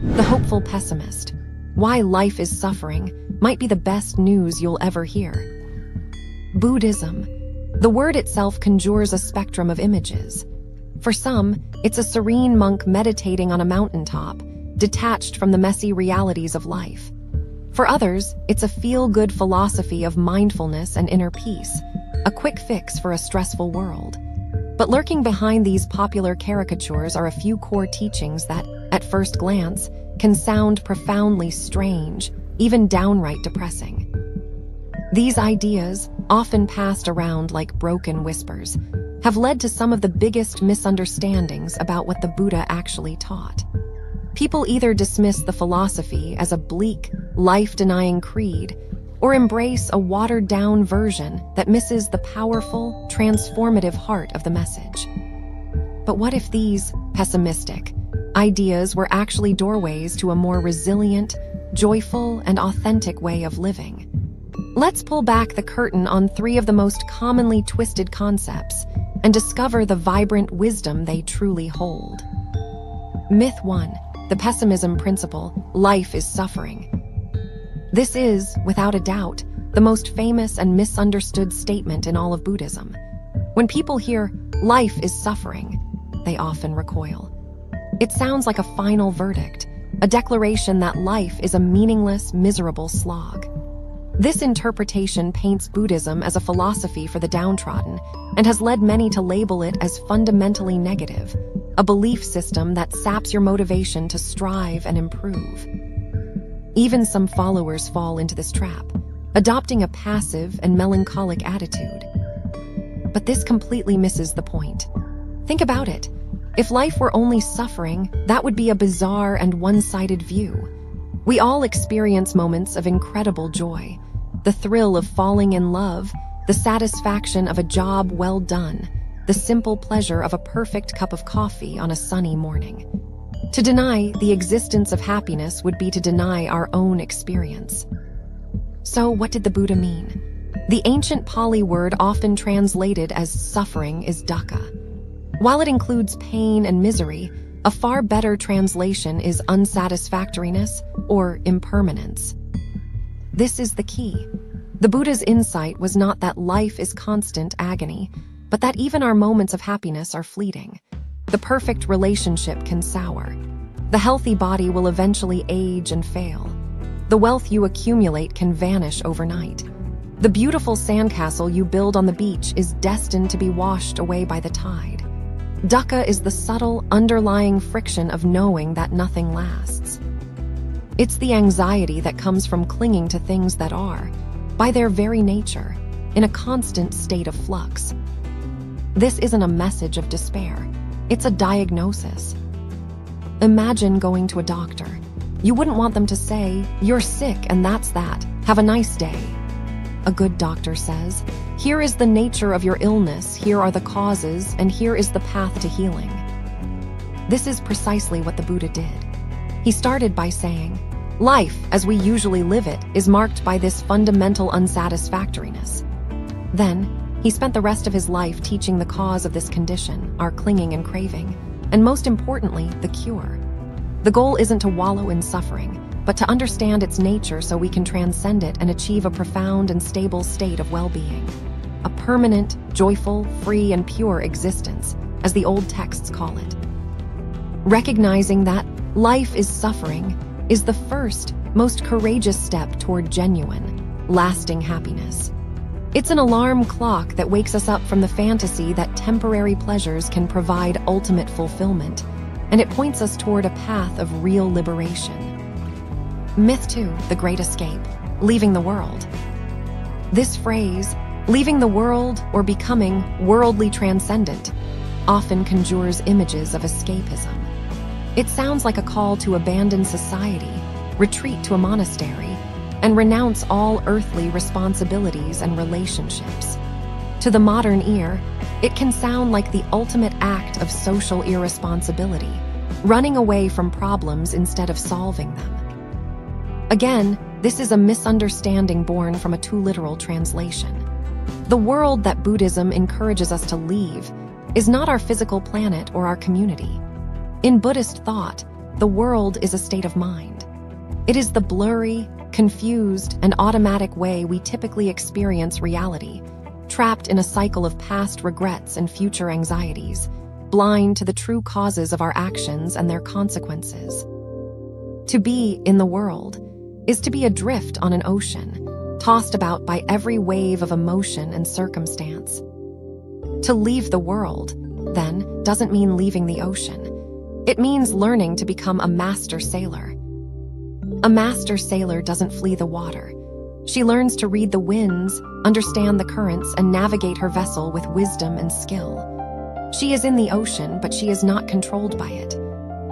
The hopeful pessimist. Why life is suffering might be the best news you'll ever hear. Buddhism. The word itself conjures a spectrum of images. For some, it's a serene monk meditating on a mountaintop, detached from the messy realities of life. For others, it's a feel-good philosophy of mindfulness and inner peace, a quick fix for a stressful world. But lurking behind these popular caricatures are a few core teachings that, at first glance, can sound profoundly strange, even downright depressing. These ideas, often passed around like broken whispers, have led to some of the biggest misunderstandings about what the Buddha actually taught. People either dismiss the philosophy as a bleak, life-denying creed, or embrace a watered-down version that misses the powerful, transformative heart of the message. But what if these pessimistic ideas were actually doorways to a more resilient, joyful, and authentic way of living? Let's pull back the curtain on 3 of the most commonly twisted concepts and discover the vibrant wisdom they truly hold. Myth 1. The pessimism principle, life is suffering. This is, without a doubt, the most famous and misunderstood statement in all of Buddhism. When people hear, life is suffering, they often recoil. It sounds like a final verdict, a declaration that life is a meaningless, miserable slog. This interpretation paints Buddhism as a philosophy for the downtrodden and has led many to label it as fundamentally negative, a belief system that saps your motivation to strive and improve. Even some followers fall into this trap, adopting a passive and melancholic attitude. But this completely misses the point. Think about it. If life were only suffering, that would be a bizarre and one-sided view. We all experience moments of incredible joy, the thrill of falling in love, the satisfaction of a job well done, the simple pleasure of a perfect cup of coffee on a sunny morning. To deny the existence of happiness would be to deny our own experience. So what did the Buddha mean? The ancient Pali word often translated as suffering is dukkha. While it includes pain and misery, a far better translation is unsatisfactoriness or impermanence. This is the key. The Buddha's insight was not that life is constant agony, but that even our moments of happiness are fleeting. The perfect relationship can sour. The healthy body will eventually age and fail. The wealth you accumulate can vanish overnight. The beautiful sandcastle you build on the beach is destined to be washed away by the tide. Dukkha is the subtle, underlying friction of knowing that nothing lasts. It's the anxiety that comes from clinging to things that are, by their very nature, in a constant state of flux. This isn't a message of despair. It's a diagnosis. Imagine going to a doctor. You wouldn't want them to say, "You're sick and that's that. Have a nice day." A good doctor says, "Here is the nature of your illness, here are the causes, and here is the path to healing." This is precisely what the Buddha did. He started by saying, life, as we usually live it, is marked by this fundamental unsatisfactoriness. Then, he spent the rest of his life teaching the cause of this condition, our clinging and craving, and most importantly, the cure. The goal isn't to wallow in suffering, but to understand its nature so we can transcend it and achieve a profound and stable state of well-being. A permanent, joyful, free, and pure existence, as the old texts call it. Recognizing that life is suffering is the first, most courageous step toward genuine, lasting happiness. It's an alarm clock that wakes us up from the fantasy that temporary pleasures can provide ultimate fulfillment, and it points us toward a path of real liberation. Myth 2, the Great Escape, leaving the world. This phrase, leaving the world or becoming worldly transcendent, often conjures images of escapism. It sounds like a call to abandon society, retreat to a monastery, and renounce all earthly responsibilities and relationships. To the modern ear, it can sound like the ultimate act of social irresponsibility, running away from problems instead of solving them. Again, this is a misunderstanding born from a too literal translation. The world that Buddhism encourages us to leave is not our physical planet or our community. In Buddhist thought, the world is a state of mind. It is the blurry, confused, and automatic way we typically experience reality, trapped in a cycle of past regrets and future anxieties, blind to the true causes of our actions and their consequences. To be in the world is to be adrift on an ocean, tossed about by every wave of emotion and circumstance. To leave the world, then, doesn't mean leaving the ocean. It means learning to become a master sailor. A master sailor doesn't flee the water. She learns to read the winds, understand the currents, and navigate her vessel with wisdom and skill. She is in the ocean, but she is not controlled by it.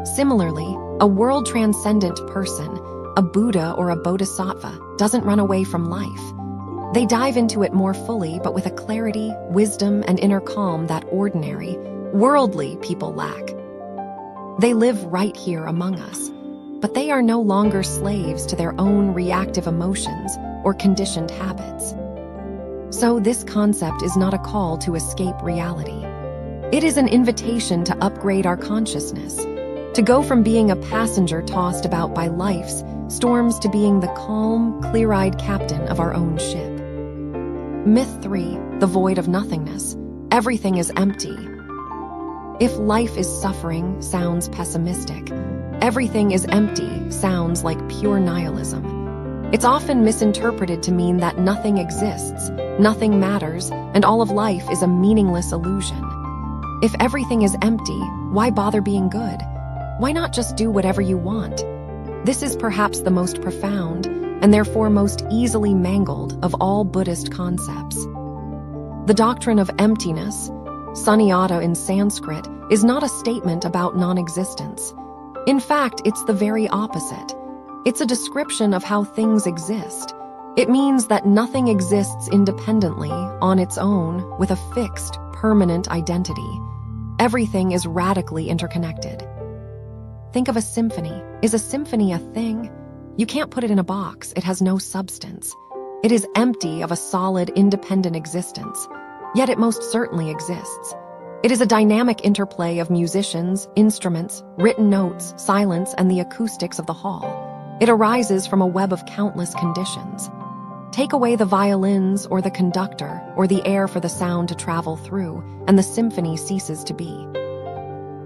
Similarly, a world-transcendent person, a Buddha or a Bodhisattva, doesn't run away from life. They dive into it more fully, but with a clarity, wisdom, and inner calm that ordinary, worldly people lack. They live right here among us, but they are no longer slaves to their own reactive emotions or conditioned habits. So this concept is not a call to escape reality. It is an invitation to upgrade our consciousness, to go from being a passenger tossed about by life's storms to being the calm, clear-eyed captain of our own ship. Myth 3, the void of nothingness. Everything is empty. If life is suffering sounds pessimistic, everything is empty sounds like pure nihilism. It's often misinterpreted to mean that nothing exists, nothing matters, and all of life is a meaningless illusion. If everything is empty, why bother being good? Why not just do whatever you want? This is perhaps the most profound, and therefore most easily mangled, of all Buddhist concepts. The doctrine of emptiness, sunyata in Sanskrit, is not a statement about non-existence. In fact, it's the very opposite. It's a description of how things exist. It means that nothing exists independently, on its own, with a fixed, permanent identity. Everything is radically interconnected. Think of a symphony. Is a symphony a thing? You can't put it in a box. It has no substance. It is empty of a solid, independent existence. Yet it most certainly exists. It is a dynamic interplay of musicians, instruments, written notes, silence, and the acoustics of the hall. It arises from a web of countless conditions. Take away the violins or the conductor or the air for the sound to travel through, and the symphony ceases to be.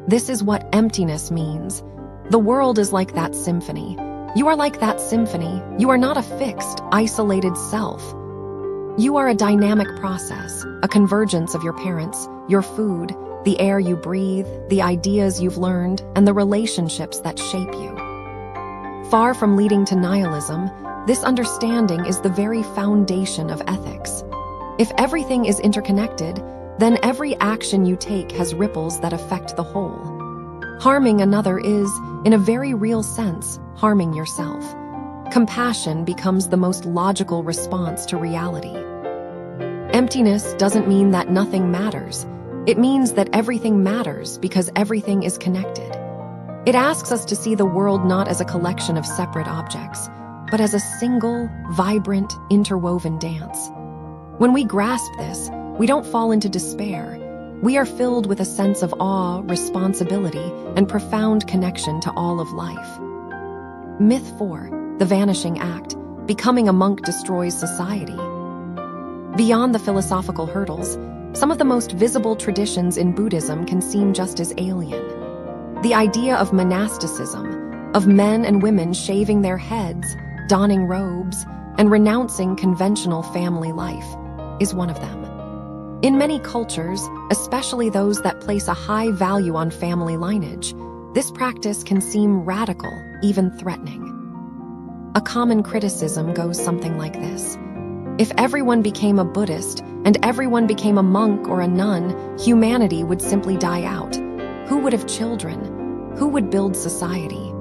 This is what emptiness means. The world is like that symphony. You are like that symphony. You are not a fixed, isolated self. You are a dynamic process, a convergence of your parents, your food, the air you breathe, the ideas you've learned, and the relationships that shape you. Far from leading to nihilism, this understanding is the very foundation of ethics. If everything is interconnected, then every action you take has ripples that affect the whole. Harming another is, in a very real sense, harming yourself. Compassion becomes the most logical response to reality. Emptiness doesn't mean that nothing matters. It means that everything matters because everything is connected. It asks us to see the world not as a collection of separate objects, but as a single, vibrant, interwoven dance. When we grasp this, we don't fall into despair. We are filled with a sense of awe, responsibility, and profound connection to all of life. Myth 4, the vanishing act. Becoming a monk destroys society. Beyond the philosophical hurdles, some of the most visible traditions in Buddhism can seem just as alien. The idea of monasticism, of men and women shaving their heads, donning robes, and renouncing conventional family life, is one of them. In many cultures, especially those that place a high value on family lineage, this practice can seem radical, even threatening. A common criticism goes something like this. If everyone became a Buddhist and everyone became a monk or a nun, humanity would simply die out. Who would have children? Who would build society?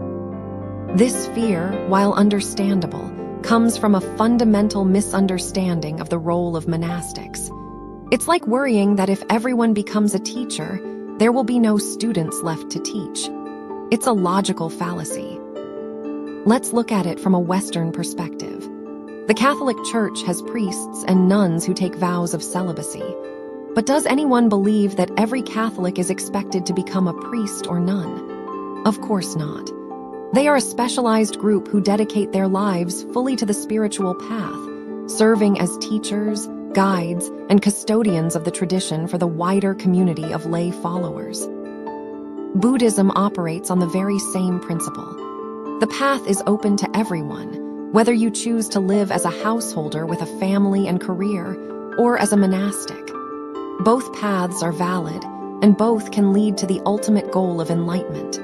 This fear, while understandable, comes from a fundamental misunderstanding of the role of monastics. It's like worrying that if everyone becomes a teacher, there will be no students left to teach. It's a logical fallacy. Let's look at it from a Western perspective. The Catholic Church has priests and nuns who take vows of celibacy. But does anyone believe that every Catholic is expected to become a priest or nun? Of course not. They are a specialized group who dedicate their lives fully to the spiritual path, serving as teachers, guides, and custodians of the tradition for the wider community of lay followers. Buddhism operates on the very same principle. The path is open to everyone, whether you choose to live as a householder with a family and career, or as a monastic. Both paths are valid, and both can lead to the ultimate goal of enlightenment.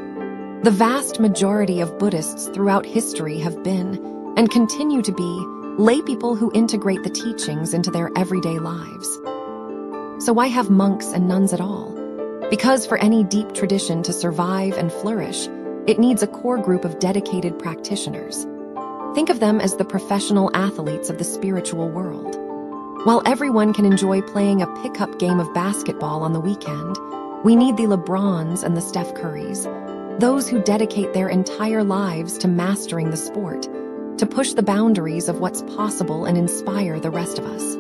The vast majority of Buddhists throughout history have been, and continue to be, laypeople who integrate the teachings into their everyday lives. So why have monks and nuns at all? Because for any deep tradition to survive and flourish, it needs a core group of dedicated practitioners. Think of them as the professional athletes of the spiritual world. While everyone can enjoy playing a pickup game of basketball on the weekend, we need the LeBrons and the Steph Currys, those who dedicate their entire lives to mastering the sport, to push the boundaries of what's possible and inspire the rest of us.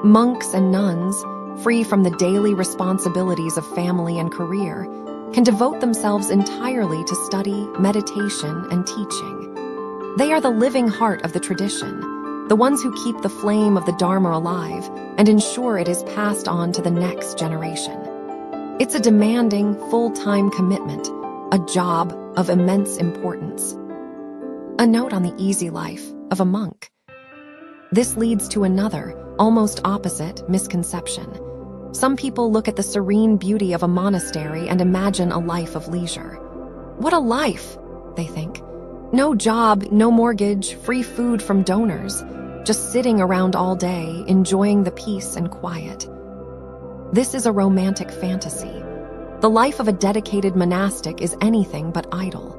Monks and nuns, free from the daily responsibilities of family and career, can devote themselves entirely to study, meditation, and teaching. They are the living heart of the tradition, the ones who keep the flame of the Dharma alive and ensure it is passed on to the next generation. It's a demanding, full-time commitment, a job of immense importance. A note on the easy life of a monk. This leads to another, almost opposite, misconception. Some people look at the serene beauty of a monastery and imagine a life of leisure. What a life, they think. No job, no mortgage, free food from donors, just sitting around all day, enjoying the peace and quiet. This is a romantic fantasy. The life of a dedicated monastic is anything but idle.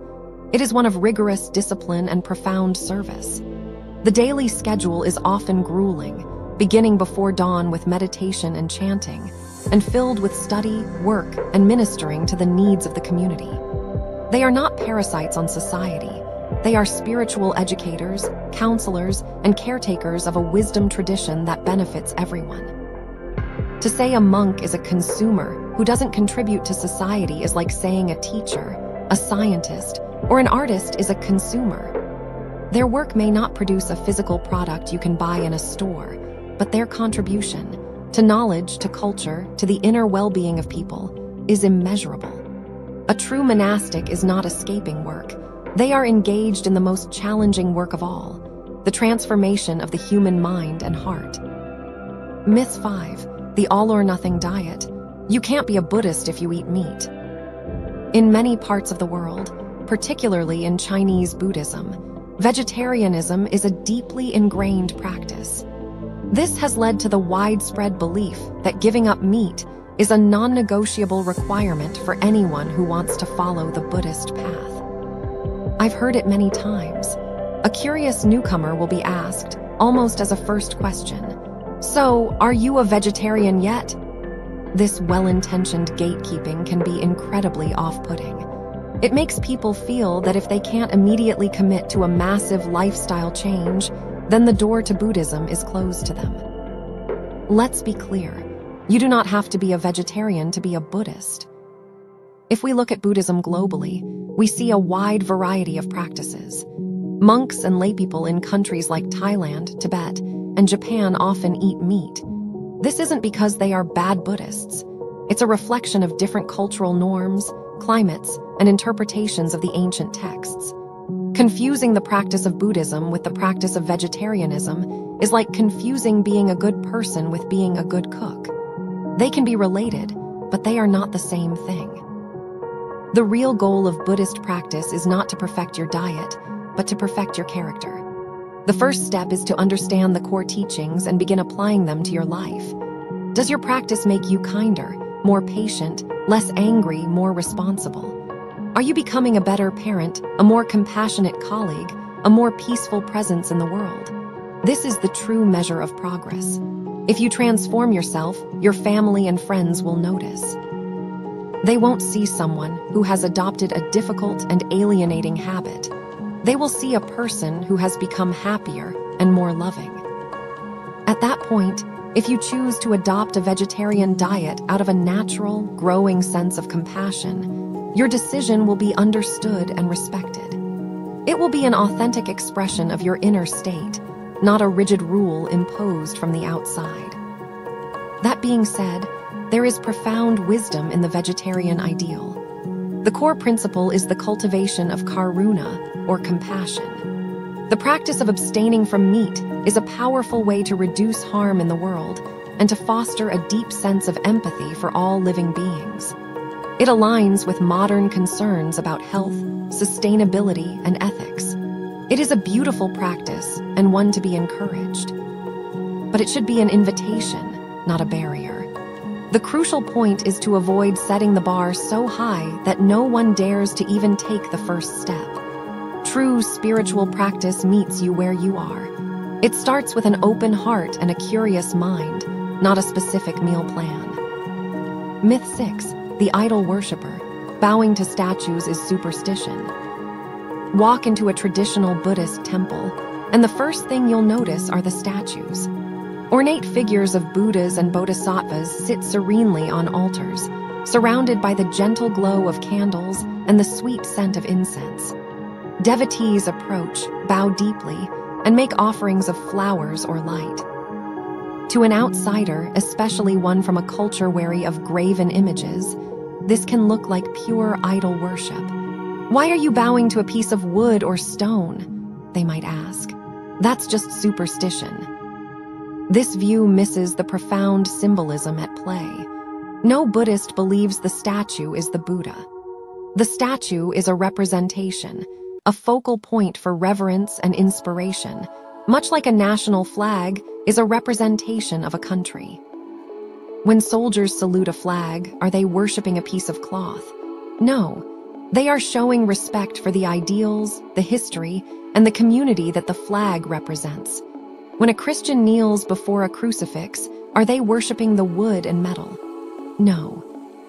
It is one of rigorous discipline and profound service. The daily schedule is often grueling, beginning before dawn with meditation and chanting, and filled with study, work, and ministering to the needs of the community. They are not parasites on society. They are spiritual educators, counselors, and caretakers of a wisdom tradition that benefits everyone. To say a monk is a consumer who doesn't contribute to society is like saying a teacher, a scientist, or an artist is a consumer. Their work may not produce a physical product you can buy in a store, but their contribution to knowledge, to culture, to the inner well-being of people is immeasurable. A true monastic is not escaping work. They are engaged in the most challenging work of all, the transformation of the human mind and heart. Myth 5. The all-or-nothing diet. You can't be a Buddhist if you eat meat. In many parts of the world, particularly in Chinese Buddhism, vegetarianism is a deeply ingrained practice. This has led to the widespread belief that giving up meat is a non-negotiable requirement for anyone who wants to follow the Buddhist path. I've heard it many times. A curious newcomer will be asked, almost as a first question, "So, are you a vegetarian yet?" This well-intentioned gatekeeping can be incredibly off-putting. It makes people feel that if they can't immediately commit to a massive lifestyle change, then the door to Buddhism is closed to them. Let's be clear. You do not have to be a vegetarian to be a Buddhist. If we look at Buddhism globally, we see a wide variety of practices. Monks and laypeople in countries like Thailand, Tibet, and Japan often eat meat. This isn't because they are bad Buddhists. It's a reflection of different cultural norms, climates, and interpretations of the ancient texts. Confusing the practice of Buddhism with the practice of vegetarianism is like confusing being a good person with being a good cook. They can be related, but they are not the same thing. The real goal of Buddhist practice is not to perfect your diet, but to perfect your character. The first step is to understand the core teachings and begin applying them to your life. Does your practice make you kinder, more patient, less angry, more responsible? Are you becoming a better parent, a more compassionate colleague, a more peaceful presence in the world? This is the true measure of progress. If you transform yourself, your family and friends will notice. They won't see someone who has adopted a difficult and alienating habit. They will see a person who has become happier and more loving. At that point, if you choose to adopt a vegetarian diet out of a natural, growing sense of compassion, your decision will be understood and respected. It will be an authentic expression of your inner state, not a rigid rule imposed from the outside. That being said, there is profound wisdom in the vegetarian ideal. The core principle is the cultivation of karuna, or compassion. The practice of abstaining from meat is a powerful way to reduce harm in the world and to foster a deep sense of empathy for all living beings. It aligns with modern concerns about health, sustainability, and ethics. It is a beautiful practice and one to be encouraged. But it should be an invitation, not a barrier. The crucial point is to avoid setting the bar so high that no one dares to even take the first step. True spiritual practice meets you where you are. It starts with an open heart and a curious mind, not a specific meal plan. Myth 6, the idol worshiper. Bowing to statues is superstition. Walk into a traditional Buddhist temple, and the first thing you'll notice are the statues. Ornate figures of Buddhas and Bodhisattvas sit serenely on altars, surrounded by the gentle glow of candles and the sweet scent of incense. Devotees approach, bow deeply, and make offerings of flowers or light. To an outsider, especially one from a culture wary of graven images, this can look like pure idol worship. Why are you bowing to a piece of wood or stone? They might ask. That's just superstition. This view misses the profound symbolism at play. No Buddhist believes the statue is the Buddha. The statue is a representation, a focal point for reverence and inspiration, much like a national flag is a representation of a country. When soldiers salute a flag, are they worshiping a piece of cloth? No, they are showing respect for the ideals, the history, and the community that the flag represents. When a Christian kneels before a crucifix, are they worshiping the wood and metal? No.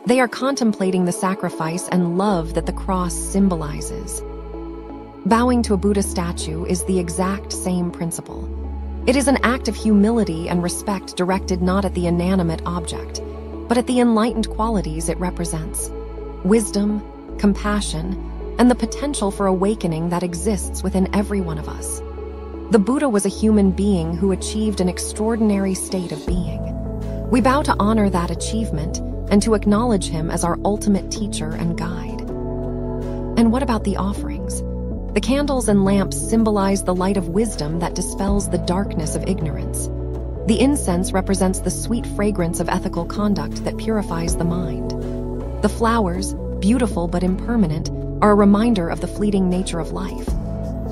They are contemplating the sacrifice and love that the cross symbolizes. Bowing to a Buddha statue is the exact same principle. It is an act of humility and respect directed not at the inanimate object, but at the enlightened qualities it represents: wisdom, compassion, and the potential for awakening that exists within every one of us. The Buddha was a human being who achieved an extraordinary state of being. We bow to honor that achievement and to acknowledge him as our ultimate teacher and guide. And what about the offerings? The candles and lamps symbolize the light of wisdom that dispels the darkness of ignorance. The incense represents the sweet fragrance of ethical conduct that purifies the mind. The flowers, beautiful but impermanent, are a reminder of the fleeting nature of life.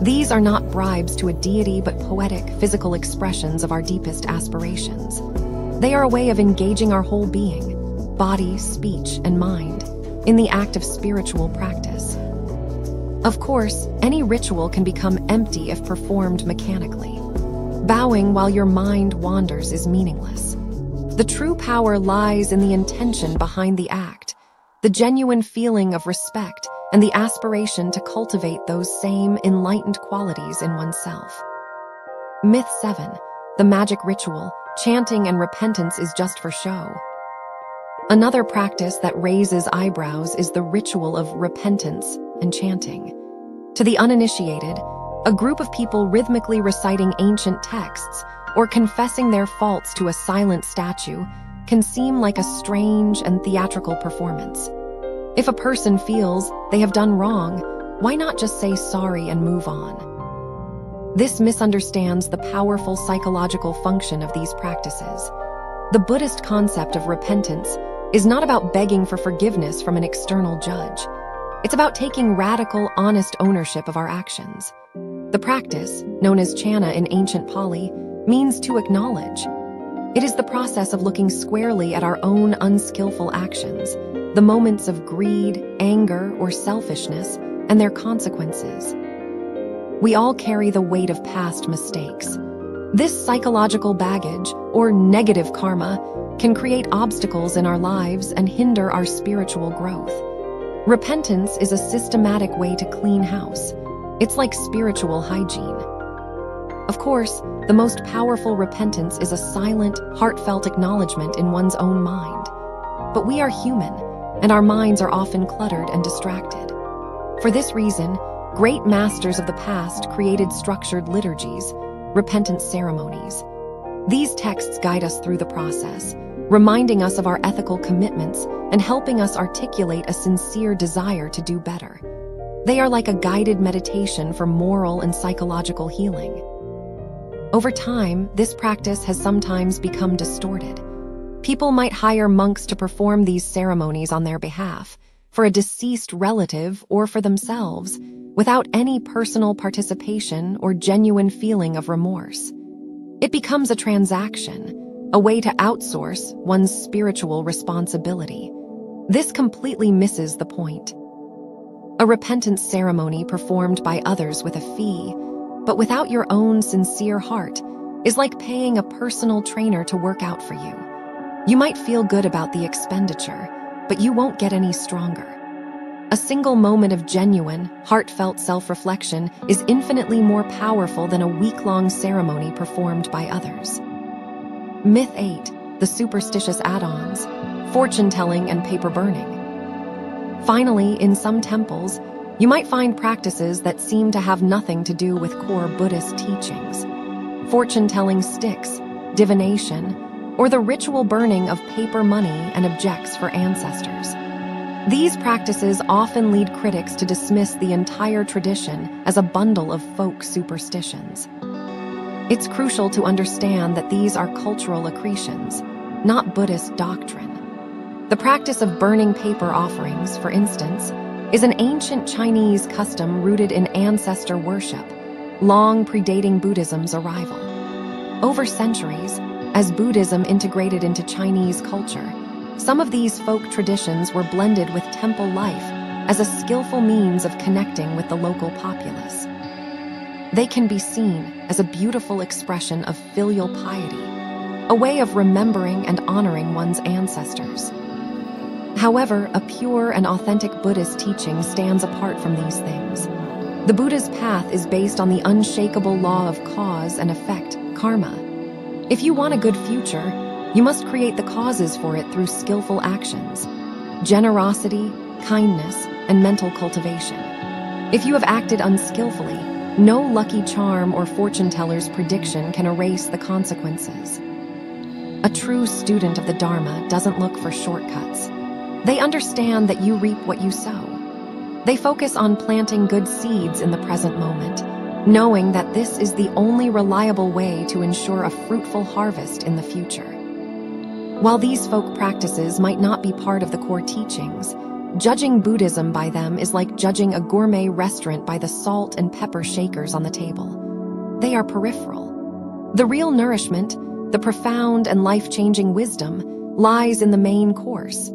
These are not bribes to a deity but poetic, physical expressions of our deepest aspirations. They are a way of engaging our whole being, body, speech, and mind, in the act of spiritual practice. Of course, any ritual can become empty if performed mechanically. Bowing while your mind wanders is meaningless. The true power lies in the intention behind the act, the genuine feeling of respect, and the aspiration to cultivate those same enlightened qualities in oneself. Myth 7, the magic ritual. Chanting and repentance is just for show. Another practice that raises eyebrows is the ritual of repentance and chanting. To the uninitiated, a group of people rhythmically reciting ancient texts or confessing their faults to a silent statue can seem like a strange and theatrical performance. If a person feels they have done wrong, why not just say sorry and move on? This misunderstands the powerful psychological function of these practices. The Buddhist concept of repentance is not about begging for forgiveness from an external judge. It's about taking radical, honest ownership of our actions. The practice, known as chana in ancient Pali, means to acknowledge. It is the process of looking squarely at our own unskillful actions, the moments of greed, anger, or selfishness, and their consequences. We all carry the weight of past mistakes. This psychological baggage, or negative karma, can create obstacles in our lives and hinder our spiritual growth. Repentance is a systematic way to clean house. It's like spiritual hygiene. Of course, the most powerful repentance is a silent, heartfelt acknowledgement in one's own mind. But we are human. and our minds are often cluttered and distracted. For this reason, great masters of the past created structured liturgies, repentance ceremonies. These texts guide us through the process, reminding us of our ethical commitments and helping us articulate a sincere desire to do better. They are like a guided meditation for moral and psychological healing. Over time, this practice has sometimes become distorted. People might hire monks to perform these ceremonies on their behalf, for a deceased relative or for themselves, without any personal participation or genuine feeling of remorse. It becomes a transaction, a way to outsource one's spiritual responsibility. This completely misses the point. A repentance ceremony performed by others with a fee, but without your own sincere heart, is like paying a personal trainer to work out for you. You might feel good about the expenditure, but you won't get any stronger. A single moment of genuine, heartfelt self-reflection is infinitely more powerful than a week-long ceremony performed by others. Myth 8, the superstitious add-ons, fortune-telling and paper burning. Finally, in some temples, you might find practices that seem to have nothing to do with core Buddhist teachings. Fortune-telling sticks, divination, or the ritual burning of paper money and objects for ancestors. These practices often lead critics to dismiss the entire tradition as a bundle of folk superstitions. It's crucial to understand that these are cultural accretions, not Buddhist doctrine. The practice of burning paper offerings, for instance, is an ancient Chinese custom rooted in ancestor worship, long predating Buddhism's arrival. Over centuries, as Buddhism integrated into Chinese culture, some of these folk traditions were blended with temple life as a skillful means of connecting with the local populace. They can be seen as a beautiful expression of filial piety, a way of remembering and honoring one's ancestors. However, a pure and authentic Buddhist teaching stands apart from these things. The Buddha's path is based on the unshakable law of cause and effect, karma. If you want a good future, you must create the causes for it through skillful actions, generosity, kindness, and mental cultivation. If you have acted unskillfully, no lucky charm or fortune teller's prediction can erase the consequences. A true student of the Dharma doesn't look for shortcuts. They understand that you reap what you sow. They focus on planting good seeds in the present moment, knowing that this is the only reliable way to ensure a fruitful harvest in the future. While these folk practices might not be part of the core teachings, judging Buddhism by them is like judging a gourmet restaurant by the salt and pepper shakers on the table. They are peripheral. The real nourishment, the profound and life-changing wisdom, lies in the main course,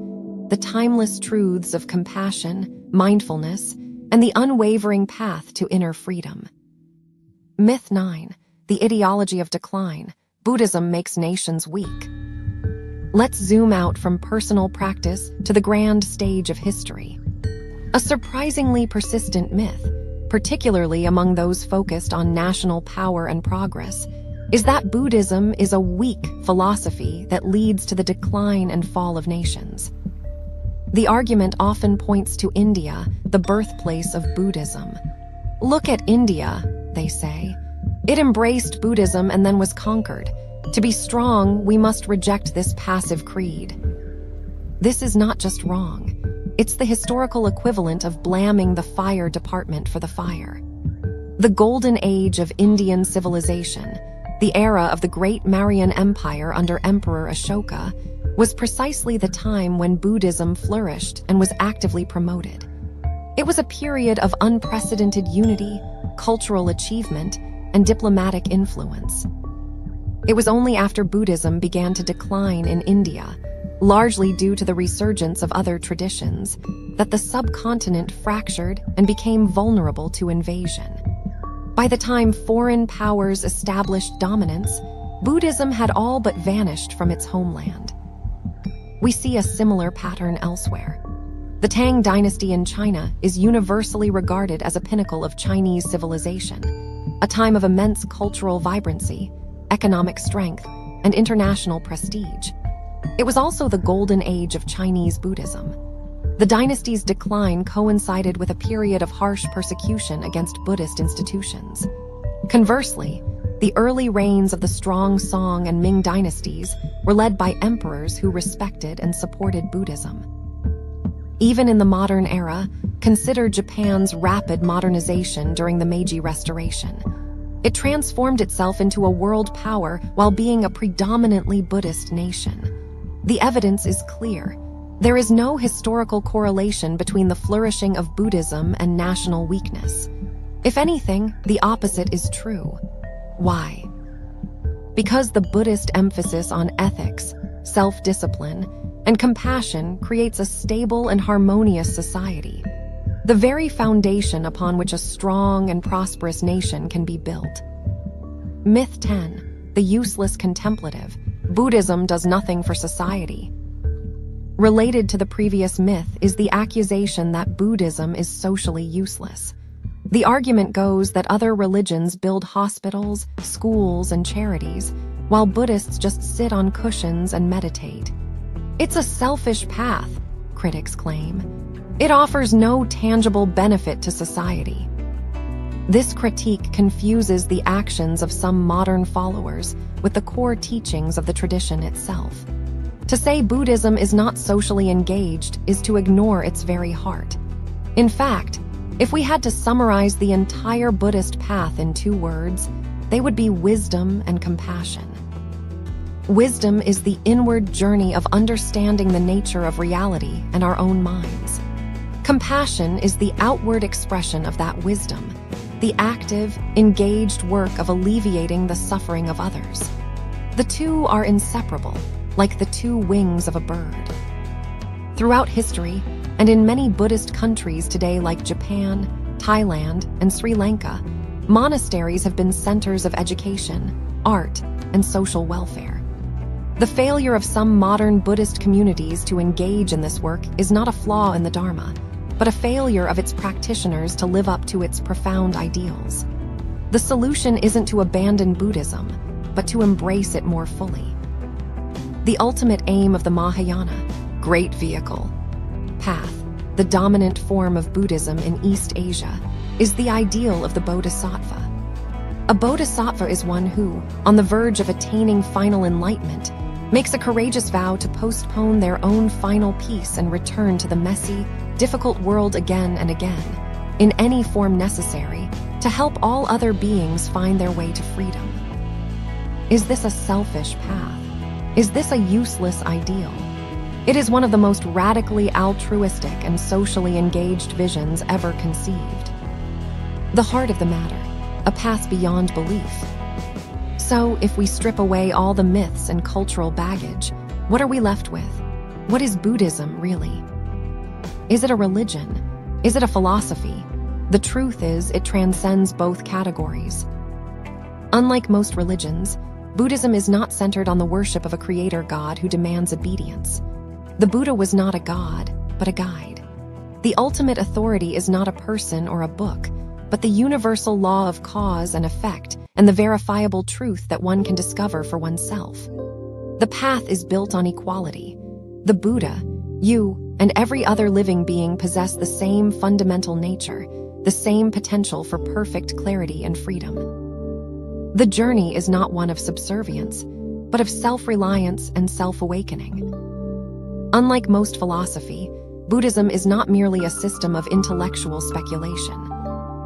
the timeless truths of compassion, mindfulness, and the unwavering path to inner freedom. Myth 9, the ideology of decline. Buddhism makes nations weak. Let's zoom out from personal practice to the grand stage of history. A surprisingly persistent myth, particularly among those focused on national power and progress, is that Buddhism is a weak philosophy that leads to the decline and fall of nations. The argument often points to India, the birthplace of Buddhism. Look at India, they say. It embraced Buddhism and then was conquered. To be strong, we must reject this passive creed. This is not just wrong. It's the historical equivalent of blaming the fire department for the fire. The golden age of Indian civilization, the era of the great Mauryan Empire under Emperor Ashoka, was precisely the time when Buddhism flourished and was actively promoted. It was a period of unprecedented unity, cultural achievement, and diplomatic influence. It was only after Buddhism began to decline in India, largely due to the resurgence of other traditions, that the subcontinent fractured and became vulnerable to invasion. By the time foreign powers established dominance, Buddhism had all but vanished from its homeland. We see a similar pattern elsewhere. The Tang dynasty in China is universally regarded as a pinnacle of Chinese civilization, a time of immense cultural vibrancy, economic strength, and international prestige. It was also the golden age of Chinese Buddhism. The dynasty's decline coincided with a period of harsh persecution against Buddhist institutions. Conversely, the early reigns of the strong Song and Ming dynasties were led by emperors who respected and supported Buddhism. Even in the modern era, consider Japan's rapid modernization during the Meiji Restoration. It transformed itself into a world power while being a predominantly Buddhist nation. The evidence is clear. There is no historical correlation between the flourishing of Buddhism and national weakness. If anything, the opposite is true. Why? Because the Buddhist emphasis on ethics, self-discipline, and compassion creates a stable and harmonious society, the very foundation upon which a strong and prosperous nation can be built. Myth 10, the useless contemplative. Buddhism does nothing for society. Related to the previous myth is the accusation that Buddhism is socially useless. The argument goes that other religions build hospitals, schools, and charities, while Buddhists just sit on cushions and meditate. It's a selfish path, critics claim. It offers no tangible benefit to society. This critique confuses the actions of some modern followers with the core teachings of the tradition itself. To say Buddhism is not socially engaged is to ignore its very heart. In fact, if we had to summarize the entire Buddhist path in 2 words, they would be wisdom and compassion. Wisdom is the inward journey of understanding the nature of reality and our own minds. Compassion is the outward expression of that wisdom, the active, engaged work of alleviating the suffering of others. The two are inseparable, like the 2 wings of a bird. Throughout history, and in many Buddhist countries today like Japan, Thailand, and Sri Lanka, monasteries have been centers of education, art, and social welfare. The failure of some modern Buddhist communities to engage in this work is not a flaw in the Dharma, but a failure of its practitioners to live up to its profound ideals. The solution isn't to abandon Buddhism, but to embrace it more fully. The ultimate aim of the Mahayana, great vehicle, path, the dominant form of Buddhism in East Asia, is the ideal of the Bodhisattva. A Bodhisattva is one who, on the verge of attaining final enlightenment, makes a courageous vow to postpone their own final peace and return to the messy, difficult world again and again, in any form necessary, to help all other beings find their way to freedom. Is this a selfish path? Is this a useless ideal? It is one of the most radically altruistic and socially engaged visions ever conceived. The heart of the matter, a path beyond belief. So, if we strip away all the myths and cultural baggage, what are we left with? What is Buddhism, really? Is it a religion? Is it a philosophy? The truth is, it transcends both categories. Unlike most religions, Buddhism is not centered on the worship of a creator god who demands obedience. The Buddha was not a god, but a guide. The ultimate authority is not a person or a book, but the universal law of cause and effect and the verifiable truth that one can discover for oneself. The path is built on equality. The Buddha, you, and every other living being possess the same fundamental nature, the same potential for perfect clarity and freedom. The journey is not one of subservience, but of self-reliance and self-awakening. Unlike most philosophy, Buddhism is not merely a system of intellectual speculation.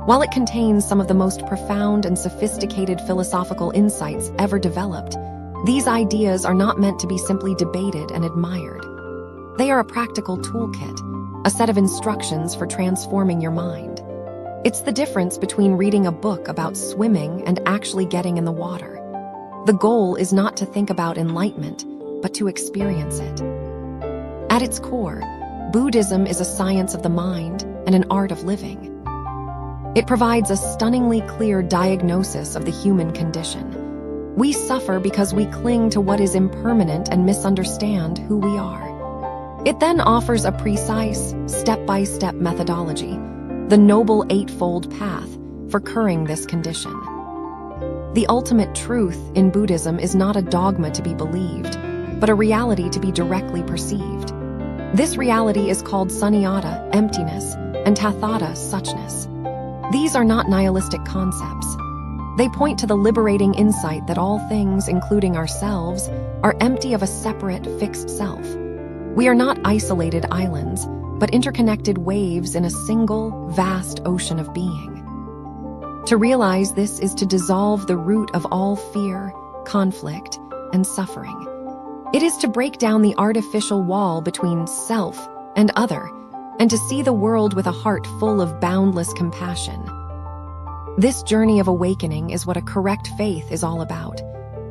While it contains some of the most profound and sophisticated philosophical insights ever developed, these ideas are not meant to be simply debated and admired. They are a practical toolkit, a set of instructions for transforming your mind. It's the difference between reading a book about swimming and actually getting in the water. The goal is not to think about enlightenment, but to experience it. At its core, Buddhism is a science of the mind and an art of living. It provides a stunningly clear diagnosis of the human condition. We suffer because we cling to what is impermanent and misunderstand who we are. It then offers a precise, step-by-step methodology, the Noble Eightfold Path, for curing this condition. The ultimate truth in Buddhism is not a dogma to be believed, but a reality to be directly perceived. This reality is called sunyata, emptiness, and tathata, suchness. These are not nihilistic concepts. They point to the liberating insight that all things, including ourselves, are empty of a separate, fixed self. We are not isolated islands, but interconnected waves in a single, vast ocean of being. To realize this is to dissolve the root of all fear, conflict, and suffering. It is to break down the artificial wall between self and other, and to see the world with a heart full of boundless compassion. This journey of awakening is what a correct faith is all about.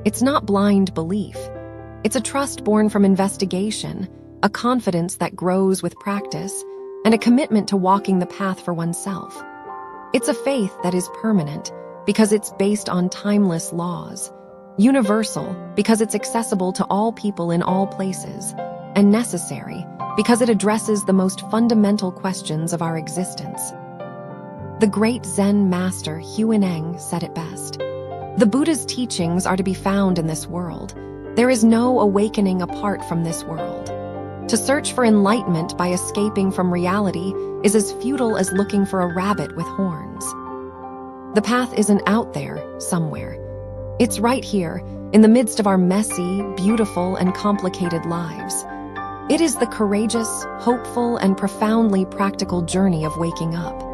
It's not blind belief. It's a trust born from investigation, a confidence that grows with practice, and a commitment to walking the path for oneself. It's a faith that is permanent because it's based on timeless laws, universal because it's accessible to all people in all places, and necessary because it addresses the most fundamental questions of our existence. The great Zen master Huineng said it best. The Buddha's teachings are to be found in this world. There is no awakening apart from this world. To search for enlightenment by escaping from reality is as futile as looking for a rabbit with horns. The path isn't out there, somewhere. It's right here, in the midst of our messy, beautiful, and complicated lives. It is the courageous, hopeful, and profoundly practical journey of waking up.